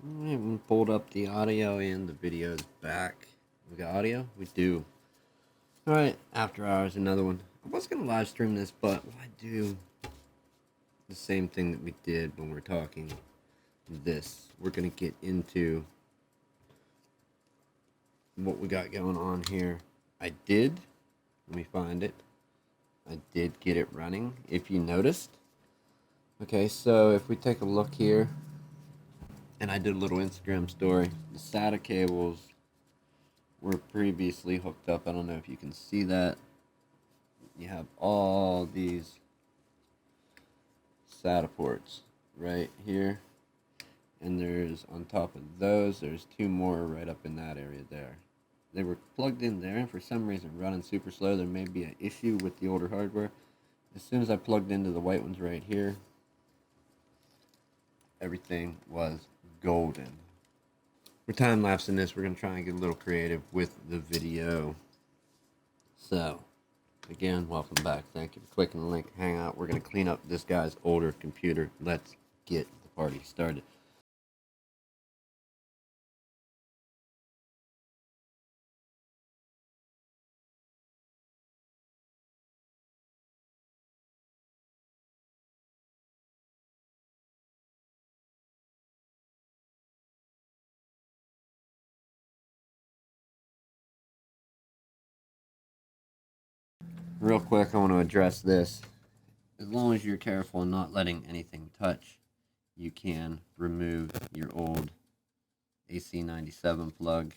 I haven't pulled up the audio and the videos back. We got audio? We do. Alright, After Hours, another one. I was going to live stream this, but why do the same thing that we did when we're talking this? We're going to get into what we got going on here. Let me find it. I did get it running, if you noticed. Okay, so if we take a look here, and I did a little Instagram story, the SATA cables were previously hooked up. I don't know if you can see that. You have all these SATA ports right here, and there's on top of those, there's two more right up in that area there. They were plugged in there, and for some reason running super slow. There may be an issue with the older hardware. As soon as I plugged into the white ones right here, everything was golden. We're time-lapsing this. We're going to try and get a little creative with the video. So, again, welcome back. Thank you for clicking the link. Hang out. We're going to clean up this guy's older computer. Let's get the party started. Real quick, I want to address this. As long as you're careful and not letting anything touch, you can remove your old AC97 plug.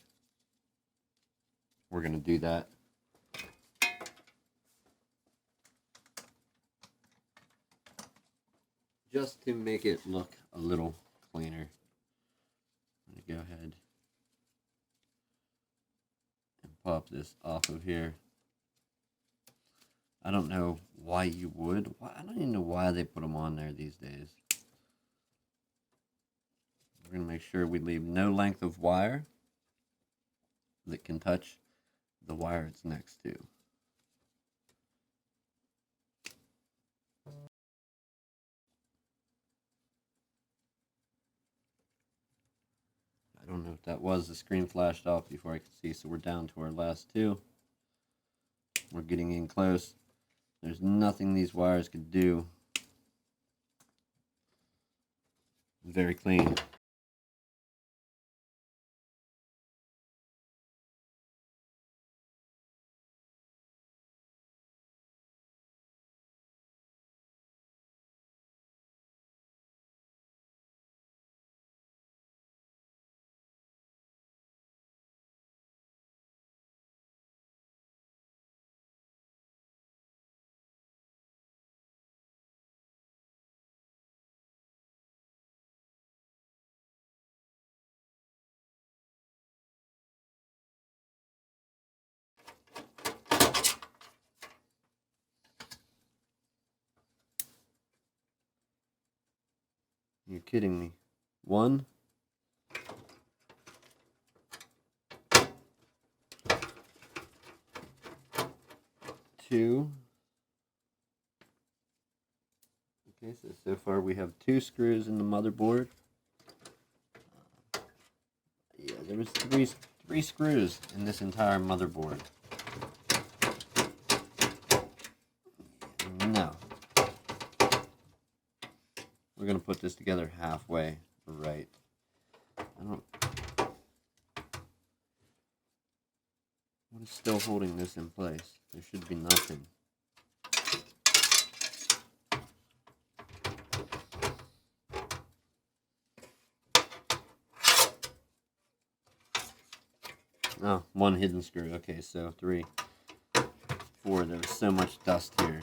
We're going to do that. Just to make it look a little cleaner. I'm going to go ahead and pop this off of here. I don't know why you would. I don't even know why they put them on there these days. We're going to make sure we leave no length of wire that can touch the wire it's next to. I don't know if that was. The screen flashed off before I could see, so we're down to our last two. We're getting in close. There's nothing these wires could do. Very clean. You're kidding me. 1, 2. Okay, so far we have 2 screws in the motherboard. Yeah, there was three screws in this entire motherboard. No. We're going to put this together halfway right. What is still holding this in place? There should be nothing. Oh, 1 hidden screw. Okay, so 3, 4. There was so much dust here.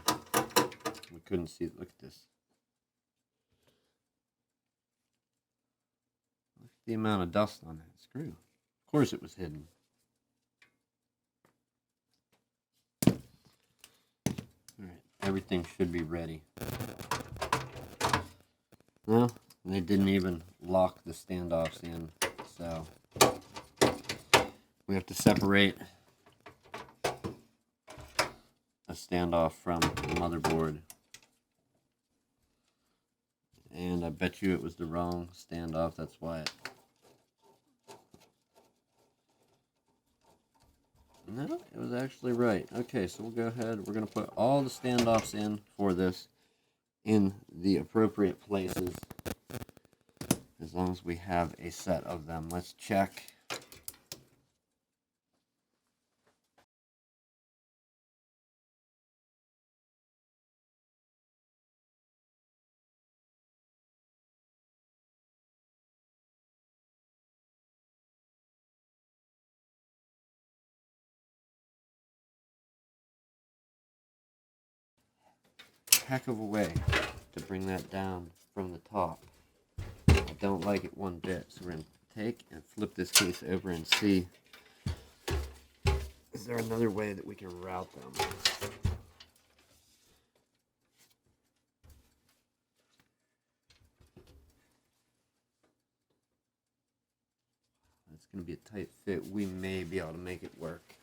We couldn't see it. Look at this. Look at the amount of dust on that screw. Of course it was hidden. Alright, everything should be ready. Well, they didn't even lock the standoffs in, so we have to separate a standoff from the motherboard. And I bet you it was the wrong standoff. That's why it No, it was actually right. Okay, so we'll go ahead. We're going to put all the standoffs in for this in the appropriate places, as long as we have a set of them. Let's check. Heck of a way to bring that down from the top. I don't like it one bit, so we're going to take and flip this case over and see, is there another way that we can route them? It's going to be a tight fit. We may be able to make it work.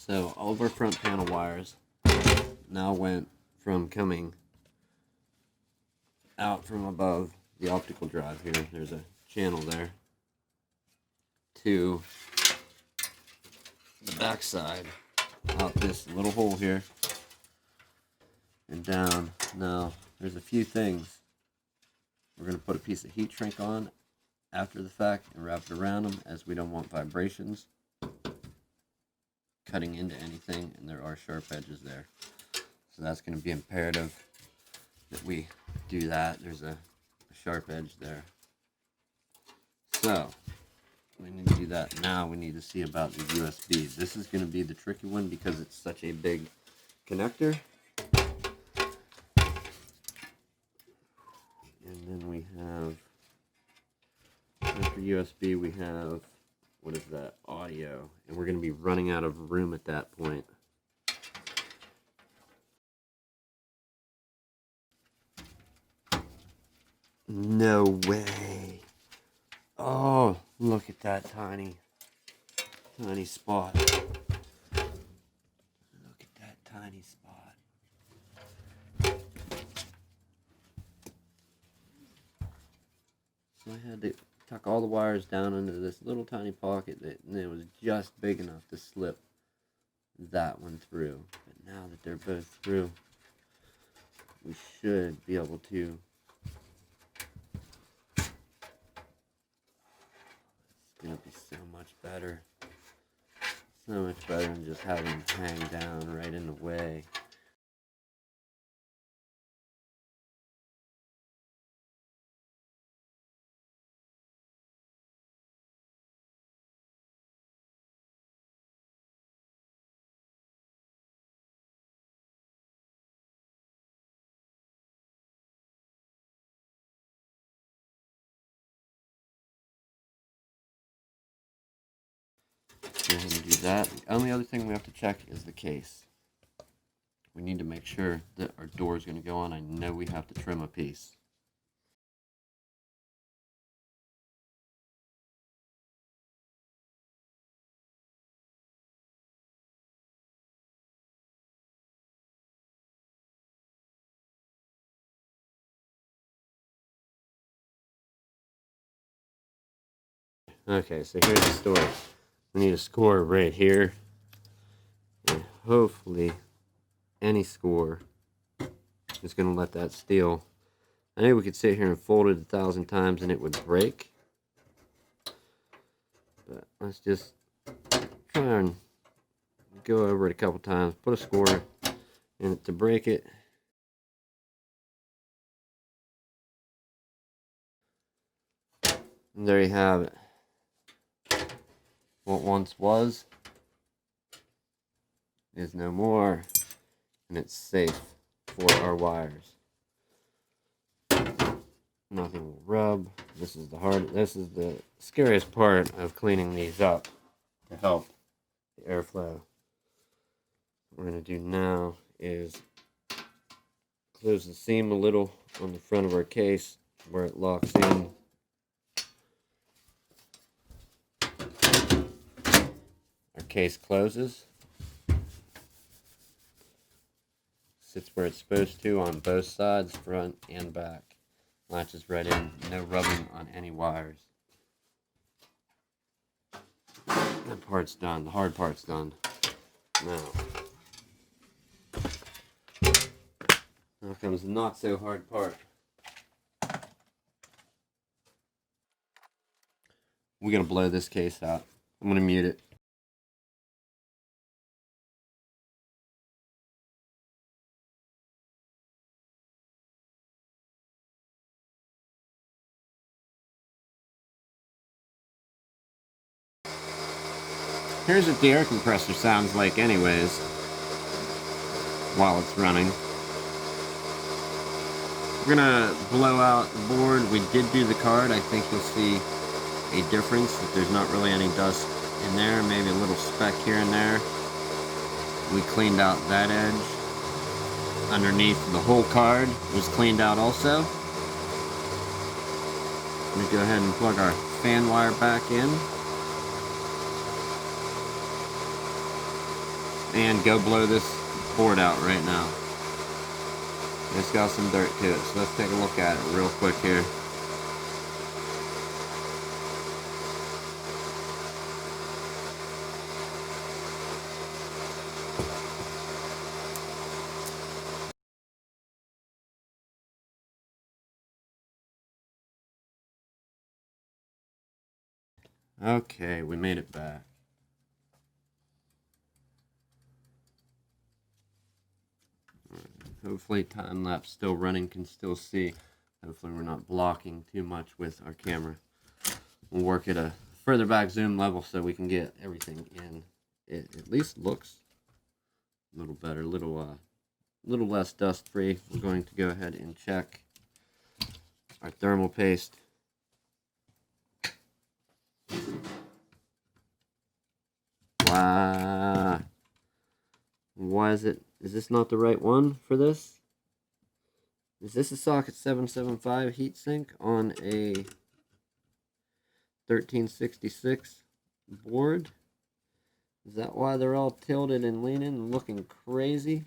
So all of our front panel wires now went from coming out from above the optical drive here, there's a channel there, to the back side, out this little hole here, and down. Now, there's a few things. We're going to put a piece of heat shrink on after the fact and wrap it around them, as we don't want vibrations cutting into anything, and there are sharp edges there. So that's going to be imperative that we do that. There's a sharp edge there. So we need to do that. Now we need to see about the USB. This is going to be the tricky one because it's such a big connector. And then we have, after USB, we have, what is that, audio. And we're going to be running out of room at that point. No way. Oh, look at that tiny spot. Look at that tiny spot. So I had to tuck all the wires down into this little tiny pocket, and it was just big enough to slip that one through. But now that they're both through, we should be able to gonna be so much better. So much better than just having them hang down right in the way. Go ahead and do that. The only other thing we have to check is the case. We need to make sure that our door is going to go on. I know we have to trim a piece. Okay, so here's the story. We need a score right here. And hopefully any score is going to let that steel. I know we could sit here and fold it 1,000 times and it would break. But let's just try and go over it a couple times, put a score in it to break it. And there you have it. What once was is no more, and it's safe for our wires. Nothing will rub. This is the scariest part of cleaning these up to help the airflow. What we're going to do now is close the seam a little on the front of our case where it locks in. Our case closes. Sits where it's supposed to on both sides, front and back. Latches right in, no rubbing on any wires. That part's done, the hard part's done. Now comes the not so hard part. We're gonna blow this case out. I'm gonna mute it. Here's what the air compressor sounds like anyways, while it's running. We're gonna blow out the board. We did do the card. I think you'll see a difference, that there's not really any dust in there, maybe a little speck here and there. We cleaned out that edge. Underneath the whole card was cleaned out also. Let me go ahead and plug our fan wire back in. And go blow this board out right now. It's got some dirt to it, so let's take a look at it real quick here. Okay, we made it back. Hopefully time lapse still running, can still see. Hopefully we're not blocking too much with our camera. We'll work at a further back zoom level so we can get everything in. It at least looks a little better, a little less dust free. We're going to go ahead and check our thermal paste. Wow. Why is this not the right one for this? Is this a socket 775 heatsink on a 1366 board? Is that why they're all tilted and leaning and looking crazy?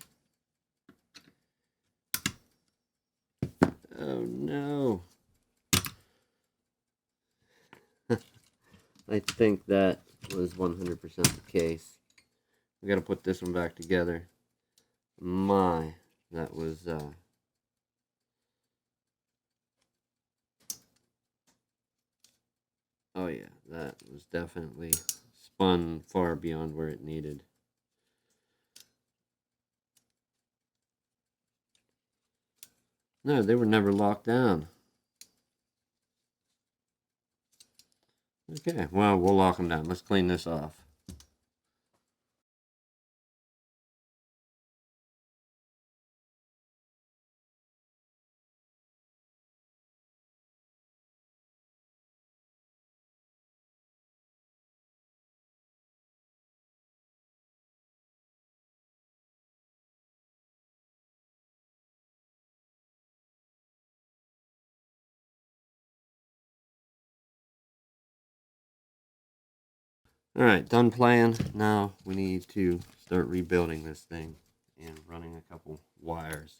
Oh no. I think that was 100% the case. We gotta put this one back together. My, that was oh yeah, that was definitely spun far beyond where it needed. No, they were never locked down. Okay, well, we'll lock them down. Let's clean this off. Alright, done playing. Now we need to start rebuilding this thing and running a couple wires.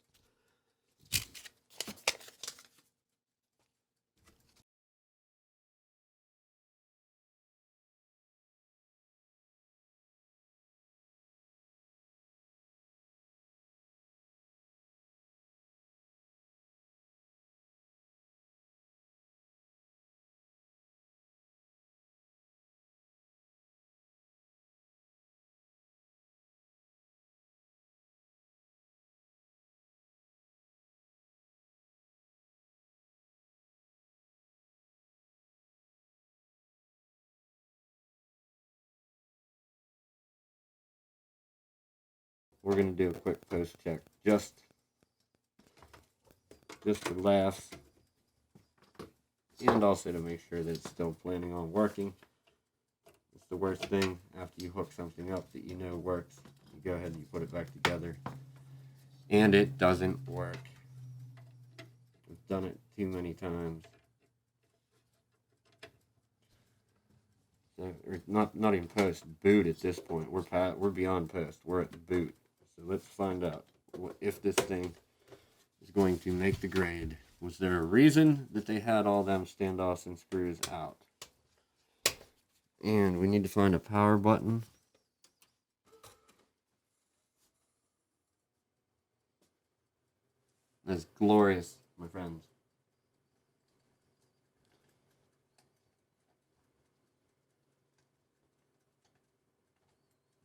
We're going to do a quick post check just for laughs, and also to make sure that it's still planning on working. It's the worst thing after you hook something up that you know works. You go ahead and you put it back together and it doesn't work. done it too many times. So, or not even post, boot at this point. We're beyond post. We're at the boot. So let's find out if this thing is going to make the grade. Was there a reason that they had all them standoffs and screws out? And we need to find a power button. That's glorious, my friends.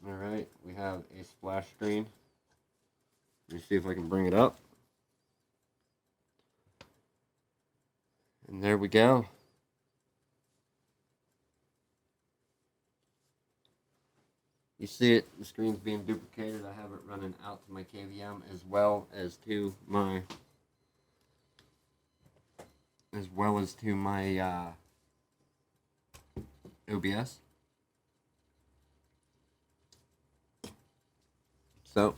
Alright, we have a splash screen. Let me see if I can bring it up. And there we go. You see it, the screen's being duplicated. I have it running out to my KVM as well as to my OBS. So,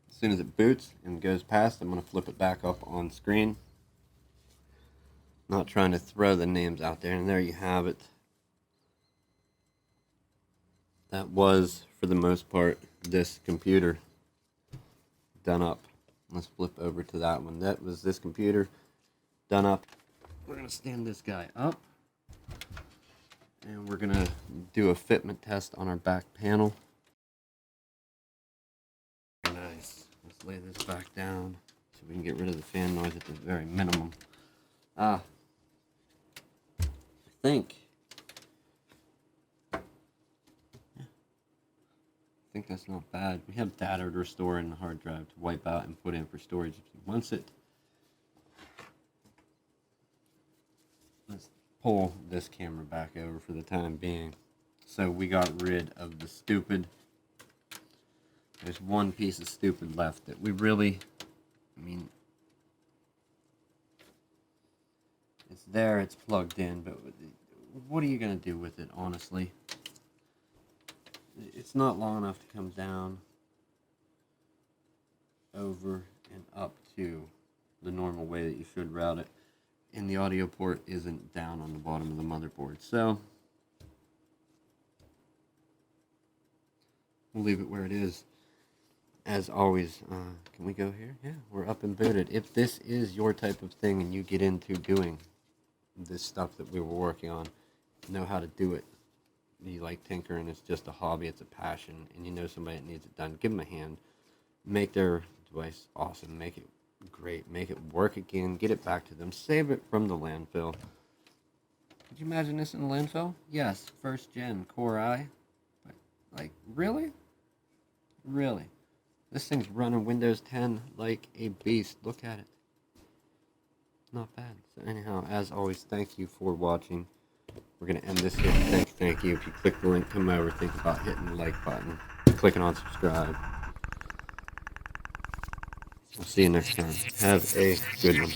as soon as it boots and goes past, I'm going to flip it back up on screen. Not trying to throw the names out there, and there you have it. That was, for the most part, this computer done up. Let's flip over to that one. That was this computer done up. We're going to stand this guy up, and we're going to do a fitment test on our back panel. Nice. Let's lay this back down so we can get rid of the fan noise at the very minimum. I think that's not bad. We have data to restore in the hard drive to wipe out and put in for storage if he wants it. Let's pull this camera back over for the time being. So we got rid of the stupid. There's one piece of stupid left that we really, it's there, it's plugged in, but what are you going to do with it, honestly? It's not long enough to come down, over, and up to the normal way that you should route it. And the audio port isn't down on the bottom of the motherboard. So, we'll leave it where it is. As always, can we go here? Yeah, we're up and booted. If this is your type of thing and you get into doing this stuff that we were working on, know how to do it. You like tinkering, it's just a hobby, it's a passion, and you know somebody that needs it done, give them a hand. Make their device awesome, make it great, make it work again, get it back to them, save it from the landfill. Could you imagine this in the landfill? Yes, first gen Core i. But, like, really? Really? This thing's running Windows 10 like a beast. Look at it. Not bad. So anyhow, as always, thank you for watching. We're going to end this here. Thank you. If you click the link, come over, think about hitting the like button, clicking on subscribe. I'll see you next time. Have a good one.